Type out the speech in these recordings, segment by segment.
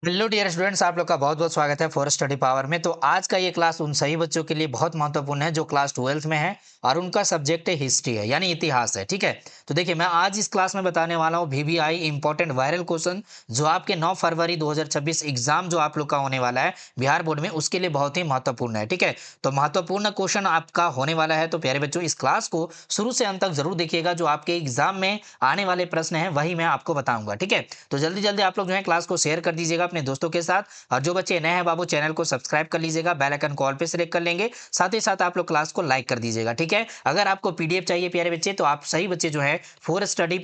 Hello dear students, आप लोग का बहुत बहुत स्वागत है फॉर स्टडी पावर में। तो आज का ये क्लास उन सही बच्चों के लिए बहुत महत्वपूर्ण है जो क्लास 12th में है और उनका सब्जेक्ट हिस्ट्री है यानी इतिहास है। ठीक है, तो देखिए मैं आज इस क्लास में बताने वाला हूँ वीवीआई इंपॉर्टेंट वायरल क्वेश्चन जो आपके 9 फरवरी 2026 एग्जाम जो आप लोग का होने वाला है बिहार बोर्ड में, उसके लिए बहुत ही महत्वपूर्ण है। ठीक है, तो महत्वपूर्ण क्वेश्चन आपका होने वाला है, तो प्यारे बच्चों इस क्लास को शुरू से अंत तक जरूर देखिएगा। जो आपके एग्जाम में आने वाले प्रश्न है वही मैं आपको बताऊंगा। ठीक है, तो जल्दी जल्दी आप लोग जो है क्लास को शेयर कर दीजिएगा अपने दोस्तों के साथ, और जो बच्चे नए हैं बाबू चैनल को सब्सक्राइब कर लीजिएगा, बेल आइकन कॉल पे सिलेक्ट कर लेंगे, साथ ही साथ आप लोग क्लास को लाइक कर दीजिएगा। ठीक है, अगर आपको पीडीएफ चाहिए प्यारे बच्चे तो आप सही बच्चे जो है four study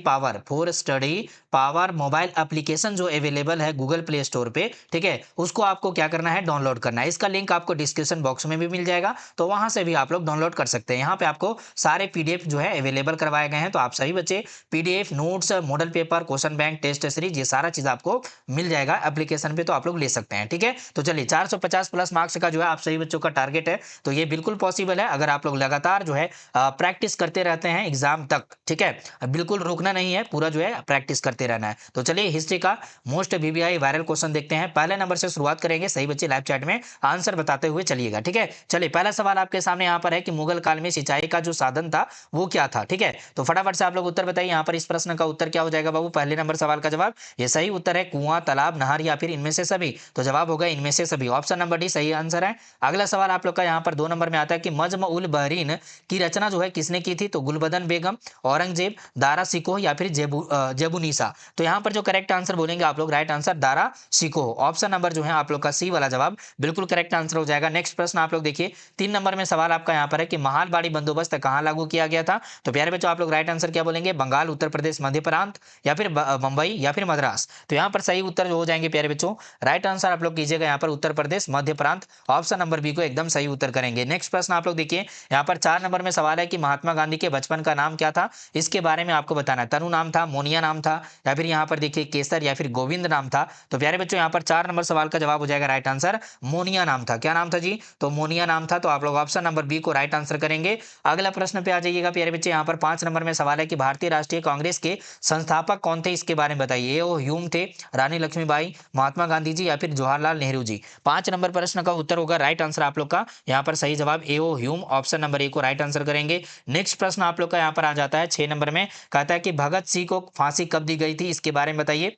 power mobile application जो अवेलेबल है गूगल प्ले स्टोर पे, ठीक है, उसको आपको क्या करना है, डाउनलोड करना है। इसका लिंक आपको डिस्क्रिप्शन बॉक्स में भी मिल जाएगा, तो वहां से भी आप लोग डाउनलोड कर सकते हैं। यहाँ पे आपको सारे पीडीएफ जो है अवेलेबल करवाए गए हैं, तो आप सही बच्चे PDF notes model paper question bank test series ये सारा चीज आपको मिल जाएगा एप्लीकेशन पे, तो आप लोग ले सकते हैं। ठीक है, तो चलिए 450 प्लस मार्क्स का जो है आप सही बच्चों का टारगेट है, तो ये बिल्कुल पॉसिबल है अगर आप लोग लगातार जो है प्रैक्टिस करते रहते हैं एग्जाम तक। ठीक है, बिल्कुल रुकना नहीं है, पूरा जो है प्रैक्टिस करते रहना है। तो चलिए हिस्ट्री का मोस्ट वीवीआई वायरल क्वेश्चन देखते हैं। पहले नंबर से शुरुआत करेंगे, सही बच्चे लाइव चैट में आंसर बताते हुए चलिएगा। ठीक है, चलिए पहला सवाल आपके सामने यहाँ पर है कि मुगल काल में सिंचाई का जो साधन था वो क्या था। ठीक है, तो फटाफट से आप लोग उत्तर बताइए। यहाँ पर इस प्रश्न का उत्तर क्या हो जाएगा बाबू, पहले नंबर सवाल का जवाब ये सही उत्तर है कुआं तालाब नहर या फिर इनमें से सभी, तो जवाब होगा इनमें से सभी, ऑप्शन नंबर डी सही आंसर है। अगला सवाल आप लोग का यहाँ पर 2 नंबर में आता है कि मजम उल बहरीन की रचना जो है किसने की थी, तो गुलबदन बेगम, औरंगजेब, दारा सिकोह या फिर जेबुनीसा। तो यहाँ पर जो करेक्ट आंसर बोलेंगे आप लोग, right answer Dara Shikoh, option number जो है आप लोग का सी वाला जवाब बिल्कुल करेक्ट आंसर हो जाएगा। नेक्स्ट प्रश्न आप लोग देखिए, 3 नंबर में सवाल आपका यहाँ पर है कि महालबाड़ी बंदोबस्त कहाँ लागू किया गया था, तो प्यारे बच्चों आप लोग राइट आंसर क्या बोलेंगे, बंगाल, उत्तर प्रदेश, मध्य प्रांत या फिर मुंबई या फिर मद्रास। तो यहाँ पर सही उत्तर जो हो जाएंगे प्यारे बच्चों, राइट आंसर आप लोग कीजिएगा यहाँ पर उत्तर प्रदेश मध्य प्रांत, ऑप्शन नंबर बी को एकदम सही उत्तर करेंगे। नेक्स्ट प्रश्न आप लोग देखिए, यहाँ पर 4 नंबर में सवाल है कि महात्मा गांधी के बचपन का नाम क्या था, इसके बारे में आपको बताना है। तनु नाम था, मोनिया नाम था या फिर यहाँ पर देखिए केसर या फिर गोविंद नाम था। तो प्यारे बच्चों यहाँ पर 4 नंबर सवाल का जवाब हो जाएगा राइट आंसर मोनिया नाम था। क्या नाम था जी, तो मोनिया नाम था, तो आप लोग ऑप्शन नंबर बी को राइट आंसर करेंगे। अगला प्रश्न पे आ जाइएगा प्यारे बच्चे, यहाँ पर 5 नंबर में सवाल है कि भारतीय राष्ट्रीय कांग्रेस के संस्थापक कौन थे, इसके बारे में बताइए। वो ह्यूम थे, रानी लक्ष्मीबाई, महात्मा गांधी जी या फिर जवाहरलाल नेहरू जी। 5 नंबर प्रश्न का उत्तर होगा राइट आंसर आप लोग का यहाँ पर सही जवाब एओ ह्यूम, ऑप्शन नंबर ए को राइट आंसर करेंगे। नेक्स्ट प्रश्न आप लोग का यहाँ पर आ जाता है 6 नंबर में, कहता है कि भगत सिंह को फांसी कब दी गई थी, इसके बारे में बताइए।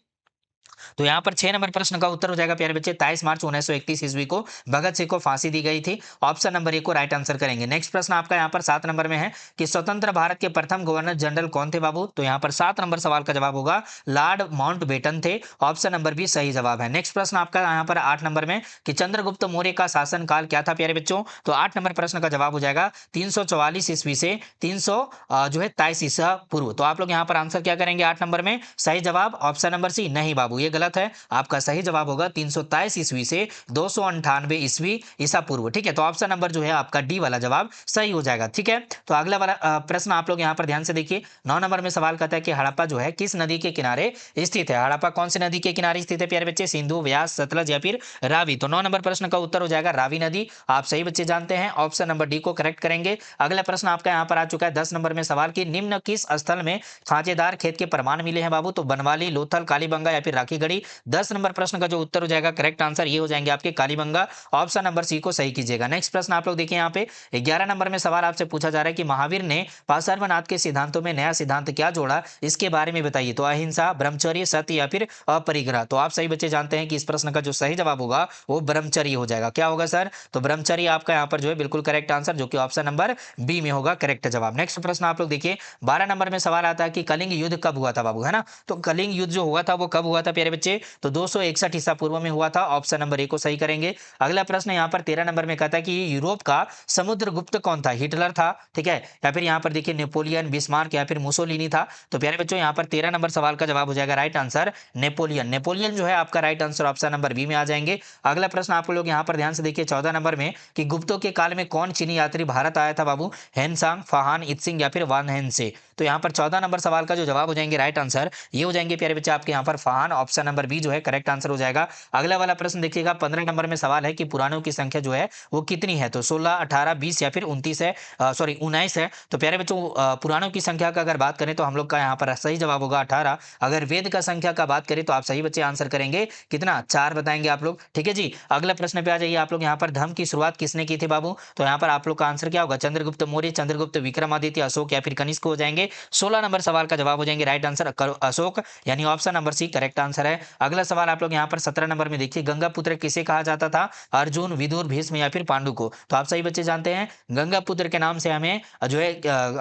तो यहाँ पर 6 नंबर प्रश्न का उत्तर हो जाएगा प्यारे बच्चे 23 मार्च 1931 ईस्वी को भगत सिंह को फांसी दी गई थी, ऑप्शन नंबर ए को राइट आंसर करेंगे। नेक्स्ट प्रश्न आपका यहाँ पर 7 नंबर में है कि स्वतंत्र भारत के प्रथम गवर्नर जनरल कौन थे बाबू, तो यहाँ पर 7 नंबर सवाल का जवाब होगा लॉर्ड माउंटबेटन थे, ऑप्शन नंबर बी सही जवाब है। नेक्स्ट प्रश्न आपका यहाँ पर 8 नंबर में कि चंद्रगुप्त मौर्य का शासन काल क्या था प्यारे बच्चों, तो 8 नंबर प्रश्न का जवाब हो जाएगा 344 ईस्वी से 300 जो है 23 ईसा पूर्व। तो आप लोग यहाँ पर आंसर क्या करेंगे 8 नंबर में, सही जवाब ऑप्शन नंबर सी, नहीं बाबू ये गलत है, आपका सही जवाब होगा 323 ईस्वी से 298 ईस्वी ईसा पूर्व। ठीक है, तो ऑप्शन नंबर जो है आपका डी वाला जवाब सही हो जाएगा। ठीक है, तो अगला वाला प्रश्न आप लोग यहाँ पर ध्यान से देखिए, 9 नंबर में सवाल कहता है कि हड़प्पा जो है किस नदी के किनारे स्थित है। हड़प्पा कौन सी नदी के किनारे स्थित है प्यारे बच्चे, सिंधु, व्यास, सतलज या फिर रावी। तो 9 नंबर प्रश्न का उत्तर हो जाएगा रावी नदी, आप सही बच्चे जानते हैं, ऑप्शन नंबर डी को करेक्ट करेंगे। अगला प्रश्न आपका यहाँ पर आ चुका है 10 नंबर में सवाल की निम्न किस स्थल में खांचेदार खेत के प्रमाण मिले हैं बाबू, तो बनवाली, लोथल, कालीबंगा या फिर राखीगढ़ी। 10 नंबर प्रश्न का जो उत्तर हो जाएगा करेक्ट आंसर ये हो जाएंगे आपके कालीबंगा, ऑप्शन नंबर सी को सही कीजिएगा। नेक्स्ट प्रश्न आप लोग देखिए यहाँ पे 11 नंबर में सवाल आपसे पूछा जा रहा है कि महावीर ने पार्श्वनाथ के सिद्धांतों में नया सिद्धांत क्या जोड़ा, इसके बारे में बताइए। तो अहिंसा, ब्रह्मचर्य, सत्य या फिर अपरिग्रह। तो आप सही बच्चे जानते हैं कि इस प्रश्न का जो सही जवाब होगा वो ब्रह्मचर्य हो जाएगा। क्या होगा सर, तो ब्रह्मचर्य आपका यहाँ पर जो है बिल्कुल करेक्ट आंसर, जो कि ऑप्शन नंबर बी में होगा करेक्ट जवाब। नेक्स्ट प्रश्न आप लोग देखिए 12 नंबर में सवाल आता है कि कलिंग युद्ध कब हुआ था बाबू, है ना, तो कलिंग युद्ध जो हुआ था वो कब हुआ था प्यारे बच्चे, तो 261 ईसा पूर्व में हुआ था, ऑप्शन नंबर ए को सही करेंगे। अगला प्रश्न यहाँ पर 13 नंबर में कहता है कि यूरोप का समुद्रगुप्त कौन था, हिटलर था, ठीक है, या फिर यहाँ पर देखिए नेपोलियन, बिस्मार्क या फिर मुसोलिनी था। तो प्यारे बच्चों यहाँ पर 13 नंबर सवाल का जवाब हो जाएगा राइट आंसर नेपोलियन। नेपोलियन जो है आपका right answer option number B में आ जाएंगे। अगला प्रश्न आप लोग यहाँ पर ध्यान से देखिए 14 नंबर में कि गुप्तों के काल में कौन चीनी यात्री भारत आया था बाबू, हेनसांग, फहान, इत्सिंग या फिर वान हेन से। तो यहाँ पर 14 नंबर सवाल का जो जवाब हो जाएंगे राइट आंसर ये हो जाएंगे प्यारे बच्चे आपके यहाँ पर फहान, ऑप्शन नंबर बी जो है करेक्ट आंसर हो जाएगा। अगला वाला प्रश्न देखिएगा, 15 नंबर में सवाल है कि पुराणों की संख्या जो है वो कितनी है, तो 16, 18, 20 या फिर 29 है, सॉरी 19 है। तो प्यारे बच्चों पुराणों की संख्या का अगर बात करें तो हम लोग का यहाँ पर सही जवाब होगा 18। अगर वेद का संख्या का बात करें तो आप सही बच्चे आंसर करेंगे कितना, 4 बताएंगे आप लोग। ठीक है जी, अगला प्रश्न पे आ जाइए आप लोग। यहाँ पर धर्म की शुरुआत किसने की थी बाबू, तो यहाँ पर आप लोग का आंसर क्या होगा, चंद्रगुप्त मौर्य, चंद्रगुप्त विक्रमादित्य, अशोक या फिर कनिष्क हो जाएंगे। 16 नंबर सवाल का जवाब हो जाएंगे राइट आंसर अशोक, यानी option number C correct answer है। अगला सवाल आप लोग यहाँ पर 17 नंबर में देखिए, गंगा पुत्र किसे कहा जाता था, अर्जुन, विदुर, भीष्म या फिर पांडु को, तो आप सही बच्चे जानते हैं गंगा पुत्र के नाम से हमें जो है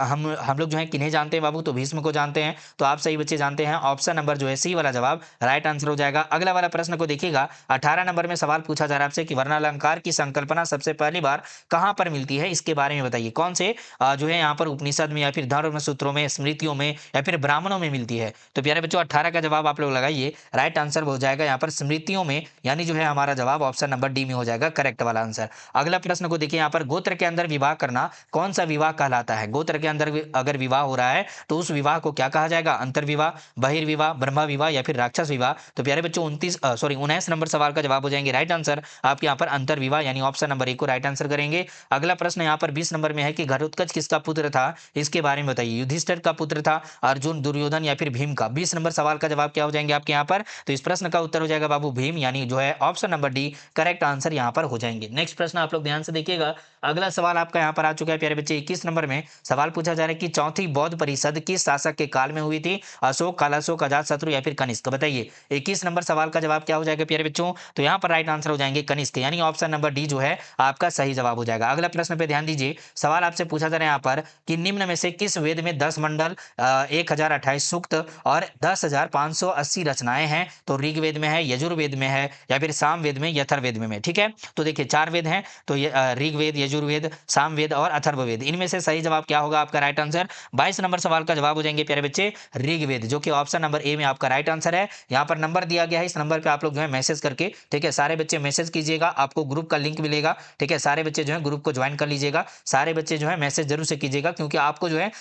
हम लोग जो है किन्हें जानते हैं बाबू, तो भीष्म को जानते हैं। तो आप सही बच्चे जानते हैं ऑप्शन नंबर जो है सी वाला जवाब राइट आंसर हो जाएगा। अगला वाला प्रश्न को देखिएगा, 18 नंबर में सवाल पूछा जा रहा है आपसे कि वर्णालंकार की संकल्पना सबसे पहली बार कहां पर मिलती है, इसके बारे में बताइए। कौन से जो है यहाँ पर उपनिषद में या फिर धर्म सूत्रों में, स्मृतियों में या फिर ब्राह्मणों में मिलती है, तो प्यारे बच्चों 18 का जवाब आप लोग लगाइए, राइट आंसर हो जाएगा यहाँ पर स्मृतियों में, यानी जो है हमारा जवाब ऑप्शन नंबर डी में हो जाएगा करेक्ट वाला आंसर। अगला प्रश्न को देखिए, यहाँ पर गोत्र के अंदर विवाह करना कौन सा विवाह कहलाता है, गोत्र के अंदर अगर विवाह हो रहा है तो उस विवाह को क्या कहा जाएगा, अंतर्विवाह, बहिर्विवाह, ब्रह्म विवाह या फिर राक्षस विवाह। तो प्यारे बच्चों 19 नंबर सवाल का जवाब हो जाएंगे राइट आंसर आपके यहाँ पर अंतर्विवाह, यानी ऑप्शन नंबर ए को राइट आंसर करेंगे। अगला प्रश्न यहाँ पर 20 नंबर में है कि घटोत्कच किसका पुत्र था, इसके बारे में बताइए। युधिष्ठिर का पुत्र था, अर्जुन, दुर्योधन या फिर भीम का। 20 नंबर सवाल का जवाब क्या हो जाएंगे आपके यहाँ पर, तो इस प्रश्न का उत्तर हो जाएगा बाबू भीम, यानी जो है option number D correct answer यहाँ पर हो जाएंगे। नेक्स्ट प्रश्न आप लोग ध्यान से देखिएगा, अगला सवाल आपका यहाँ पर आ चुका है प्यारे बच्चे। 21 नंबर में सवाल पूछा जा रहा है कि चौथी बौद्ध परिषद किस शासक के काल में हुई थी, अशोक, कालाशोक, अजातशत्रु या फिर कनिष्क, बताइए। 21 नंबर सवाल का जवाब क्या हो जाएगा प्यारे बच्चों, तो यहाँ पर राइट आंसर हो जाएंगे कनिष्क, यानी ऑप्शन नंबर डी जो है आपका सही जवाब हो जाएगा। अगला प्रश्न पे ध्यान दीजिए, सवाल आपसे पूछा जा रहा है यहाँ पर कि निम्न में से किस वेद में 10 मंडल, 1028 सूक्त और 10,580 रचनाएं हैं, तो ऋग्वेद में है, यजुर्वेद में है या फिर सामवेद में, यथर्वेद में। ठीक है, तो देखिए 4 वेद हैं, तो ऋग्वेद, यजुर्वेद, सामवेद और अथर्ववेद, इनमें से सही जवाब क्या होगा आपका राइट आंसर। 22 नंबर सवाल का जवाब हो जाएंगे प्यारे बच्चे ऋग्वेद, जो कि ऑप्शन नंबर ए में आपका राइट आंसर है। यहाँ पर नंबर दिया गया है, इस नंबर पे आप लोग जो है मैसेज करके, ठीक है, सारे बच्चे मैसेज कीजिएगा, आपको ग्रुप का लिंक मिलेगा। ठीक है, सारे बच्चे जो है ग्रुप को ज्वाइन कर लीजिएगा, सारे बच्चे जो है मैसेज जरूर से कीजिएगा, क्योंकि आपको जो है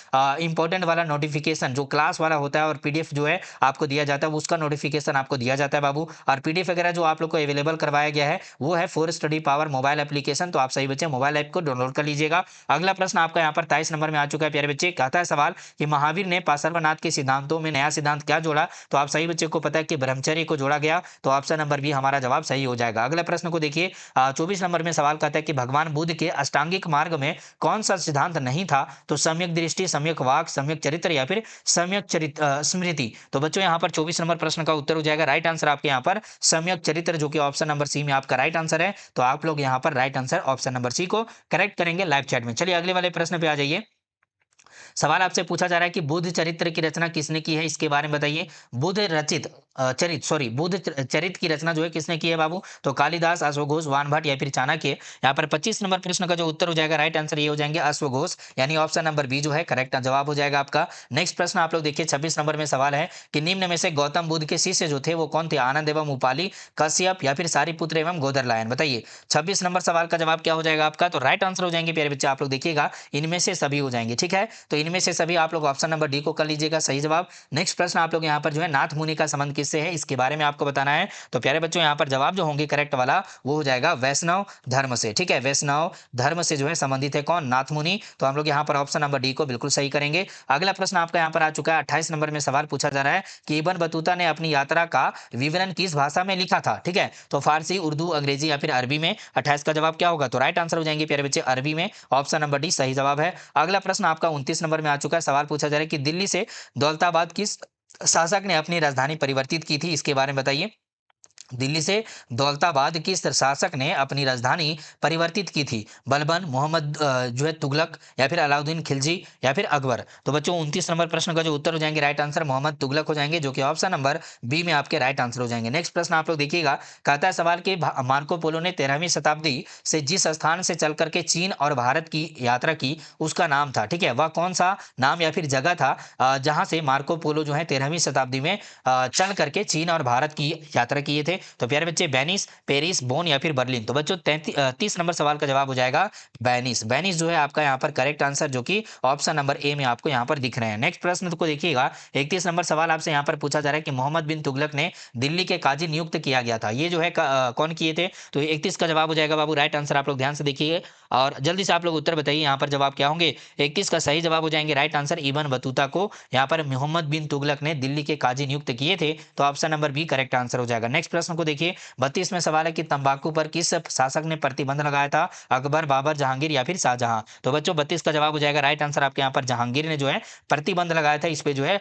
इंपॉर्टेंट वाला नोटिफिकेशन जो क्लास वाला होता है और पीडीएफ जो है आपको दिया जाता है, उसका नोटिफिकेशन आपको दिया जाता है बाबू। और पीडीएफ वगैरह जो आप लोग को अवेलेबल करवाया गया है वो है for study power mobile application, तो आप सही बच्चे मोबाइल ऐप को डाउनलोड कर लीजिएगा। अगला प्रश्न आपका यहाँ पर 23 नंबर में आ चुका है प्यारे बच्चे, कहता है सवाल कि महावीर ने पार्श्वनाथ के सिद्धांतों में नया सिद्धांत क्या जोड़ा, तो आप सही बच्चे को पता है कि ब्रह्मचर्य को जोड़ा गया, तो ऑप्शन नंबर बी हमारा जवाब सही हो जाएगा। अगला प्रश्न को देखिए, 24 नंबर में सवाल कहता है कि भगवान बुद्ध के अष्टांगिक मार्ग में कौन सा सिद्धांत नहीं था, तो सम्यक दृष्टि, सम्यक वाक, सम्यक चरित्र या फिर सम्यक स्मृति। तो बच्चों यहाँ पर 24 नंबर प्रश्न का उत्तर हो जाएगा राइट आंसर आपके यहाँ पर सम्यक चरित्र, जो कि ऑप्शन नंबर सी में आपका राइट आंसर है। तो आप लोग यहाँ पर right answer option number C को करेक्ट करेंगे लाइव चैट में। चलिए अगले वाले प्रश्न पे आ जाइए। सवाल आपसे पूछा जा रहा है कि बुद्ध चरित्र की रचना किसने की है, इसके बारे में बताइए। बुद्ध रचित बुद्ध चरित्र की रचना जो है किसने की है बाबू, तो कालिदास, अश्वघोष, वानभट्ट या फिर चाणक्य। यहाँ पर 25 नंबर प्रश्न का जो उत्तर हो जाएगा राइट आंसर ये हो जाएंगे अश्वघोष, यानी ऑप्शन नंबर बी जो है करेक्ट जवाब हो जाएगा आपका। नेक्स्ट प्रश्न आप लोग देखिए, 26 नंबर में सवाल है कि निम्न में से गौतम बुद्ध के शिष्य जो थे वो कौन थे, आनंद एवं उपाली, कश्यप या फिर सारिपुत्र एवं गोदरलायन, बताइए। 26 नंबर सवाल का जवाब क्या हो जाएगा आपका, तो राइट आंसर हो जाएंगे प्यारे बच्चे आप लोग देखिएगा इनमें से सभी हो जाएंगे। ठीक है, तो इनमें से सभी आप लोग ऑप्शन नंबर डी को कर लीजिएगा सही जवाब। नेक्स्ट प्रश्न आप लोग यहाँ पर जो है नाथ मुनि का संबंध किससे है, इसके बारे में आपको बताना है। तो प्यारे बच्चों यहाँ पर जवाब जो होंगे करेक्ट वाला वो हो जाएगा वैष्णव धर्म से। ठीक है, वैष्णव धर्म से जो है संबंधित है कौन, नाथ मुनि। तो हम लोग यहाँ पर ऑप्शन नंबर डी को बिल्कुल सही करेंगे। अगला प्रश्न आपका यहाँ पर आ चुका है, 28 नंबर में सवाल पूछा जा रहा है कि इब्न बतूता ने अपनी यात्रा का विवरण किस भाषा में लिखा था। ठीक है, तो फारसी, उर्दू, अंग्रेजी या फिर अरबी में। 28 का जवाब क्या होगा, तो राइट आंसर हो जाएंगे प्यारे बच्चे अरबी में, ऑप्शन नंबर डी सही जवाब है। अगला प्रश्न आपका 29 नंबर में आ चुका है, सवाल पूछा जा रहा है कि दिल्ली से दौलताबाद किस शासक ने अपनी राजधानी परिवर्तित की थी, इसके बारे में बताइए। दिल्ली से दौलताबाद किस शासक ने अपनी राजधानी परिवर्तित की थी, बलबन, मोहम्मद जो है तुगलक या फिर अलाउद्दीन खिलजी या फिर अकबर। तो बच्चों 29 नंबर प्रश्न का जो उत्तर हो जाएंगे राइट आंसर मोहम्मद तुगलक हो जाएंगे, जो कि ऑप्शन नंबर बी में आपके राइट आंसर हो जाएंगे। नेक्स्ट प्रश्न आप लोग देखिएगा, कहता है सवाल कि मार्को पोलो ने 13वीं शताब्दी से जिस स्थान से चल करके चीन और भारत की यात्रा की उसका नाम था। ठीक है, वह कौन सा नाम या फिर जगह था जहां से मार्को पोलो जो है 13वीं शताब्दी में चल करके चीन और भारत की यात्रा किए थे। से? तो प्यारे बच्चे वेनिस, पेरिस, बोन या फिर बर्लिन। तो बच्चों 30 नंबर सवाल का जवाब हो जाएगा वेनिस। वेनिस जो है आपका यहाँ पर करेक्ट आंसर, जो कि ऑप्शन नंबर ए में आपको यहाँ पर दिख रहे हैं। नेक्स्ट प्रश्न को देखिएगा, 31 नंबर सवाल आपसे यहाँ पर पूछा जा रहा है कि मोहम्मद बिन तुगलक ने दिल्ली के काजी नियुक्त किया गया था, ये जो है कौन किए थे? तो 31 का जवाब हो जाएगा बाबू राइट आंसर। आप लोग ध्यान से देखिए और जल्दी से आप लोग उत्तर बताइए यहाँ पर जवाब क्या होंगे। 31 का सही जवाब हो जाएंगे राइट आंसर, इब्न बतूता को यहाँ पर मोहम्मद बिन तुगलक ने दिल्ली के काजी नियुक्त किए थे, तो option number B correct answer हो जाएगा। नेक्स्ट प्रश्न को देखिए, 32 में सवाल है कि तंबाकू पर किस शासक ने प्रतिबंध लगाया था? अकबर, बाबर, जहांगीर या फिर शाहजहां? तो बच्चों 32 का जवाब हो जाएगा राइट आंसर आपके यहाँ पर जहांगीर ने जो है प्रतिबंध लगाया था, इस पे जो है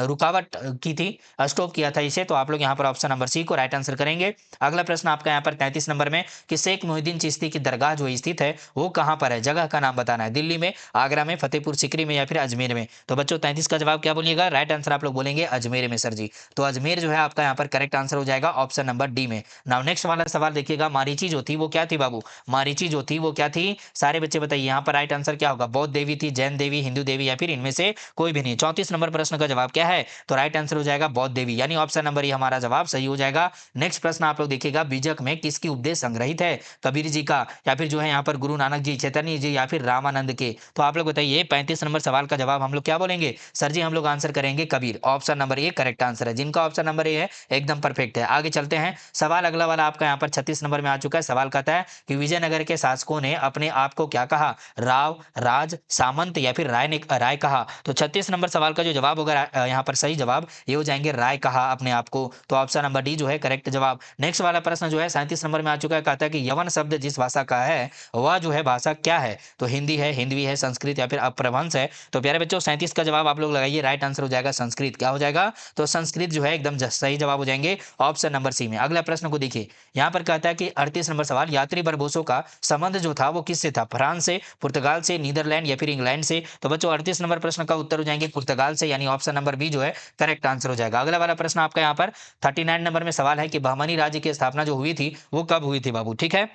रुकावट की थी, स्टॉप किया था इसे। तो आप लोग यहाँ पर ऑप्शन नंबर सी को राइट आंसर करेंगे। अगला प्रश्न आपका यहाँ पर 33 नंबर में कि शेख मोहिद्दीन चिश्ती की दरगाह जो स्थित है वो कहाँ पर है? जगह का नाम बताना है, दिल्ली में, आगरा में, फतेहपुर सीकरी में या फिर अजमेर में? तो बच्चों 33 का जवाब क्या बोलिएगा? राइट आंसर आप लोग बोलेंगे अजमेर में सर जी। तो अजमेर जो है आपका यहाँ पर करेक्ट आंसर हो जाएगा ऑप्शन नंबर डी में। नाउ नेक्स्ट वाला सवाल देखिएगा, मारीची जो थी वो क्या थी बाबू? मारीची जो थी वो क्या थी? सारे बच्चे बताइए यहाँ पर राइट आंसर क्या होगा? बौद्ध देवी थी, जैन देवी, हिंदू देवी या फिर इनमें से कोई भी नहीं? 34 नंबर प्रश्न का जवाब क्या है? तो राइट आंसर हो जाएगा बौद्ध देवी, यानी ऑप्शन नंबर ये हमारा जवाब सही हो जाएगा। नेक्स्ट प्रश्न आप लोग देखिएगा, बीजक में किसकी उपदेश संग्रहित है? कबीर जी का या फिर जो है यहाँ पर गुरु नानक जी, चैतन्य जी या फिर रामानंद के? तो आप लोग बताइए 35 नंबर सवाल का जवाब हम लोग क्या बोलेंगे? सर जी हम लोग आंसर करेंगे Kabir, option number A correct answer है। जिनका ऑप्शन नंबर ए है एकदम परफेक्ट है। आगे चलते हैं, सवाल अगला वाला आपका यहाँ पर 36 नंबर में आ चुका है। सवाल कहता है कि विजयनगर के शासकों ने अपने आप को क्या कहा? राव, राज, सामंत या फिर राय कहा? तो 36 नंबर सवाल का जो जवाब होगा यहाँ पर सही जवाब ये हो जाएंगे राय कहा अपने आप को। तो ऑप्शन नंबर डी जो है करेक्ट जवाब। नेक्स्ट वाला प्रश्न जो है 37 नंबर में आ चुका है, कहता है कि यवन शब्द जिस भाषा का है वह जो है भाषा क्या है? तो हिंदी है, हिंदवी है, संस्कृत या फिर अपभ्रंश है? तो प्यारे बच्चों 37 का जवाब आप लोग लगाइए, राइट आंसर हो जाएगा संस्कृत। क्या हो जाएगा? तो संस्कृत जो है एकदम सही जवाब हो जाएंगे ऑप्शन नंबर सी में। अगला प्रश्न को देखिए, यहाँ पर कहता है कि 38 नंबर सवाल, यात्री बरबोसो का संबंध जो था वो किससे था? फ्रांस से, पुर्तगाल से, नीदरलैंड या फिर इंग्लैंड से? तो बच्चों 38 नंबर प्रश्न का उत्तर हो जाएंगे पुर्तगाल से, यानी ऑप्शन नंबर बी जो है करेक्ट आंसर हो जाएगा। अगला वाला प्रश्न आपका यहाँ पर 39 नंबर में सवाल है कि बहमनी राज्य की स्थापना जो हुई थी वो कब हुई थी बाबू? ठीक है,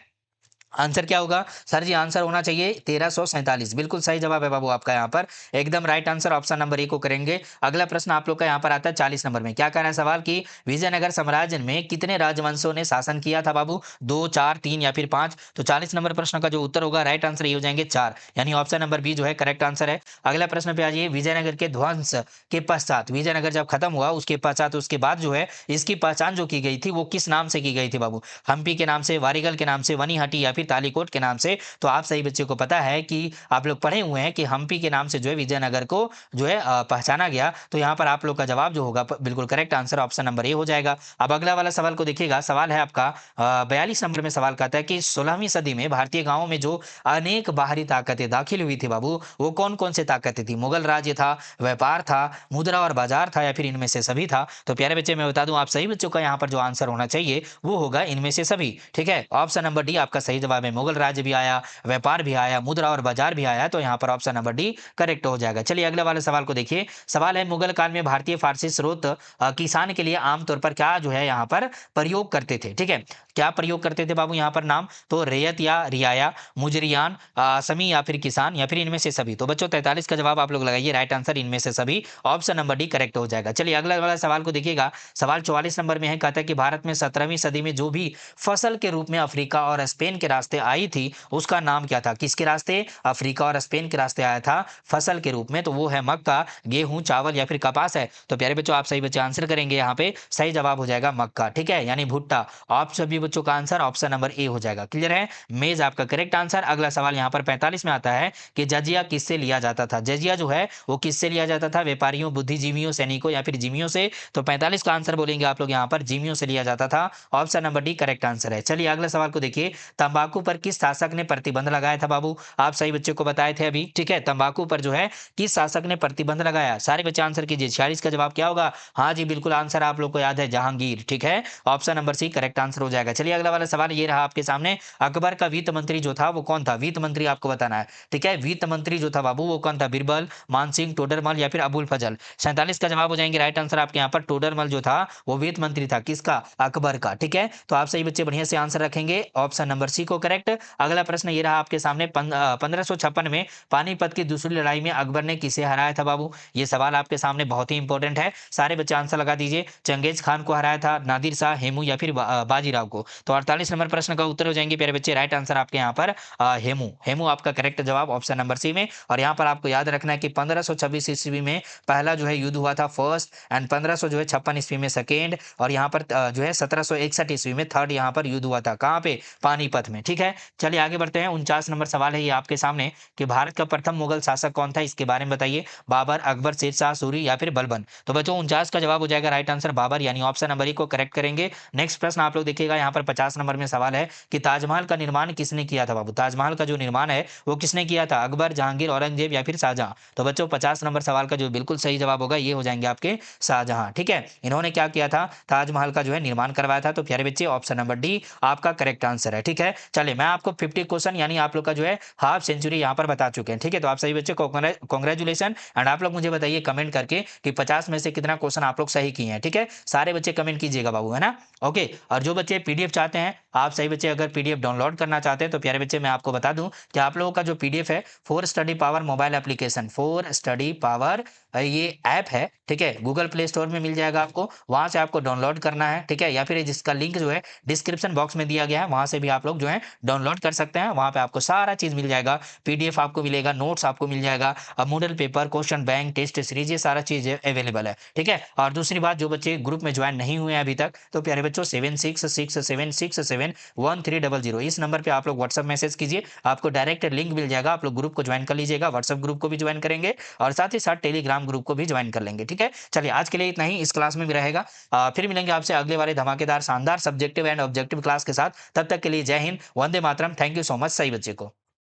आंसर क्या होगा सर जी? आंसर होना चाहिए 1347, बिल्कुल सही जवाब है बाबू आपका यहाँ पर, एकदम right answer option number A को करेंगे। अगला प्रश्न आप लोग का यहाँ पर आता है 40 नंबर में। क्या कह रहा है सवाल कि विजयनगर साम्राज्य में कितने राजवंशों ने शासन किया था बाबू? 2, 4, 3 या फिर 5? तो 40 नंबर प्रश्न का जो उत्तर होगा राइट आंसर ये हो जाएंगे 4, यानी ऑप्शन नंबर बी जो है करेक्ट आंसर है। अगला प्रश्न पे आ जाइए, विजयनगर के ध्वंस के पश्चात, विजयनगर जब खत्म हुआ उसके पश्चात उसके बाद जो है इसकी पहचान जो की गई थी वो किस नाम से की गई थी बाबू? हम्पी के नाम से, वारीगल के नाम से, वनीहटी या फिर तालीकोट के नाम से? तो आप सही बच्चों को पता है कि आप लोग पढ़े हुए हैं कि हम्पी के नाम से जो है विजयनगर को जो है पहचाना गया। तो यहाँ पर आप लोग का जवाब जो होगा बिल्कुल correct answer option number A हो जाएगा। अब अगला वाला सवाल को देखिएगा, सवाल है आपका 42 नंबर में। सवाल कहता है कि 16वीं सदी में भारतीय गांवों में जो अनेक बाहरी ताकतें दाखिल हुई थी बाबू वो कौन कौन से ताकतें थी? मुगल राज्य था, व्यापार था, मुद्रा और बाजार था या फिर इनमें से सभी था? तो प्यारे बच्चे मैं बता दूं आप सही बच्चों का यहाँ पर जो आंसर होना चाहिए वो होगा इनमें से सभी। ठीक है, ऑप्शन नंबर डी आपका सही जवाब है। मुगल राज्य भी आया, व्यापार भी आया, मुद्रा और बाजार भी आया, तो यहाँ पर ऑप्शन नंबर डी करेक्ट हो जाएगा। चलिए अगले वाले सवाल को देखिए, सवाल है मुगल काल में भारतीय फारसी स्रोत किसान के लिए आमतौर पर क्या जो है यहाँ पर प्रयोग करते थे? ठीक है, क्या प्रयोग करते थे बाबू यहाँ पर नाम? तो रेयत या रियाया, मुजरियान, आसमी या फिर किसान या फिर इनमें से सभी? तो बच्चों 43 का जवाब आप लोग लगाइए, राइट आंसर इनमें से सभी, ऑप्शन नंबर डी करेक्ट हो जाएगा। चलिए अगला वाला सवाल को देखिएगा, सवाल 44 नंबर में है, कहता है कि भारत में 17वीं सदी में जो भी फसल के रूप में अफ्रीका और स्पेन के रास्ते आई थी उसका नाम क्या था? किसके रास्ते? अफ्रीका और स्पेन के रास्ते आया था फसल के रूप में, तो वो है मक्का, गेहूं, चावल या फिर कपास है? तो प्यारे बच्चों आप सही बच्चे आंसर करेंगे, यहाँ पे सही जवाब हो जाएगा मक्का। ठीक है, यानी भुट्टा। आप सभी बच्चों का आंसर ऑप्शन नंबर ए हो जाएगा। क्लियर है, मेज आपका करेक्ट आंसर। अगला सवाल यहाँ पर 45 में आता है कि जजिया किससे लिया जाता था? जजिया जो है वो किससे लिया जाता था? व्यापारियों, बुद्धिजीवियों, सैनिकों या फिर जिमियों से? तो 45 का आंसर बोलेंगे आप लोग यहाँ पर जिमियों से लिया जाता था, option number D correct answer है। चलिए अगला सवाल को देखिए, तंबाकू पर किस शासक ने प्रतिबंध लगाया था बाबू? आप सही बच्चों को बताए थे अभी। ठीक है, तंबाकू पर जो है किस शासक ने प्रतिबंध लगाया? सारे बच्चे आंसर कीजिए। 46 का जवाब क्या होगा? हाँ जी बिल्कुल आंसर आप लोग को याद है, जहांगीर। ठीक है, option number C correct answer हो जाएगा। चलिए अगला वाला सवाल ये रहा आपके सामने, अकबर का वित्त मंत्री जो था वो कौन था? वित्त मंत्री आपको बताना है। ठीक है, वित्त मंत्री जो था बाबू वो कौन था? बिरबल, मानसिंह, टोडरमल या फिर अबुल फजल? 47 का जवाब हो जाएंगे राइट आंसर आपके यहाँ पर, टोडरमल जो था वो वित्त मंत्री था, किसका? अकबर का। ठीक है, तो आप सही बच्चे बढ़िया से आंसर रखेंगे, ऑप्शन नंबर सी को इसको करेक्ट। अगला प्रश्न ये रहा आपके सामने 1556 में पानीपत की दूसरी लड़ाई में अकबर ने किसे हराया था बाबू? ये सवाल आपके सामने बहुत ही इंपॉर्टेंट है। सारे बच्चे आंसर लगा दीजिए। चंगेज खान को हराया था, नादिर शाह, हेमू या फिर बाजीराव को। तो 48 नंबर प्रश्न का उत्तर हो जाएंगे प्यारे बच्चे। राइट आंसर आपके यहाँ पर हेमू। हेमू आपका करेक्ट जवाब ऑप्शन नंबर सी में। और यहाँ पर आपको याद रखना है कि 1526 ईस्वी में पहला जो है युद्ध हुआ था फर्स्ट, एंड 1556 ईस्वी में सेकेंड, और यहाँ पर जो है 1761 ईस्वी में थर्ड यहाँ पर युद्ध हुआ था। कहाँ पे? पानीपत में। ठीक है, चलिए आगे बढ़ते हैं। 49 नंबर सवाल है ये आपके सामने कि भारत का प्रथम मुगल शासक कौन था, इसके बारे में बताइए। बाबर, अकबर, शेरशाह सूरी या फिर बलबन? तो बच्चों 49 का जवाब हो जाएगा राइट आंसर बाबर, यानी ऑप्शन नंबर ए को करेक्ट करेंगे। नेक्स्ट प्रश्न आप लोग देखिएगा, यहाँ पर 50 नंबर में सवाल है कि ताजमहल का निर्माण किसने किया था बाबू? ताजमहल का जो निर्माण है वो किसने किया था? अकबर, जहांगीर, औरंगजेब या फिर शाहजहां? तो बच्चों 50 नंबर सवाल का जो बिल्कुल सही जवाब होगा ये हो जाएंगे आपके शाहजहां। ठीक है, इन्होंने क्या किया था? ताजमहल का जो है निर्माण करवाया था। तो प्यारे बच्चे ऑप्शन नंबर डी आपका करेक्ट आंसर है। ठीक है, चलिए मैं आपको 50 क्वेश्चन यानी आप लोग का जो है हाफ सेंचुरी यहाँ पर बता चुके हैं। ठीक है, तो आप सही बच्चे को कॉन्ग्रेचुलेशन। एंड आप लोग मुझे बताइए कमेंट करके कि 50 में से कितना क्वेश्चन आप लोग सही किए हैं। ठीक है, सारे बच्चे कमेंट कीजिएगा बाबू, है ना? ओके, और जो बच्चे पीडीएफ चाहते हैं, आप सही बच्चे अगर पीडीएफ डाउनलोड करना चाहते हैं तो प्यारे बच्चे मैं आपको बता दूं कि आप लोगों का जो पीडीएफ है for study power mobile application, for study power ये ऐप है। ठीक है, गूगल प्ले स्टोर में मिल जाएगा आपको, वहां से आपको डाउनलोड करना है। ठीक है, या फिर जिसका लिंक जो है डिस्क्रिप्शन बॉक्स में दिया गया है, वहां से भी आप लोग जो है डाउनलोड कर सकते हैं। वहां पे आपको सारा चीज मिल जाएगा, पीडीएफ आपको मिलेगा, नोट्स आपको मिल जाएगा, model paper, question bank, test series, ये सारा चीज अवेलेबल है। ठीक है, और दूसरी बात, जो बच्चे ग्रुप में ज्वाइन नहीं हुए हैं अभी तक, तो प्यारे बच्चों 7667671300 इस नंबर पे आप लोग व्हाट्सएप मैसेज कीजिए, आपको डायरेक्ट लिंक मिल जाएगा। आप लोग ग्रुप को ज्वाइन कर लीजिएगा, व्हाट्सएप ग्रुप को भी ज्वाइन करेंगे और साथ ही साथ टेलीग्राम ग्रुप को भी ज्वाइन कर लेंगे। ठीक है, चलिए आज के लिए इतना ही इस क्लास में भी रहेगा। फिर मिलेंगे आपसे अगले वाले धमाकेदार शानदार सब्जेक्टिव एंड ऑब्जेक्टिव क्लास के साथ। तब तक के लिए जय Hind, Vande Mataram. Thank you so much सही बच्चे को।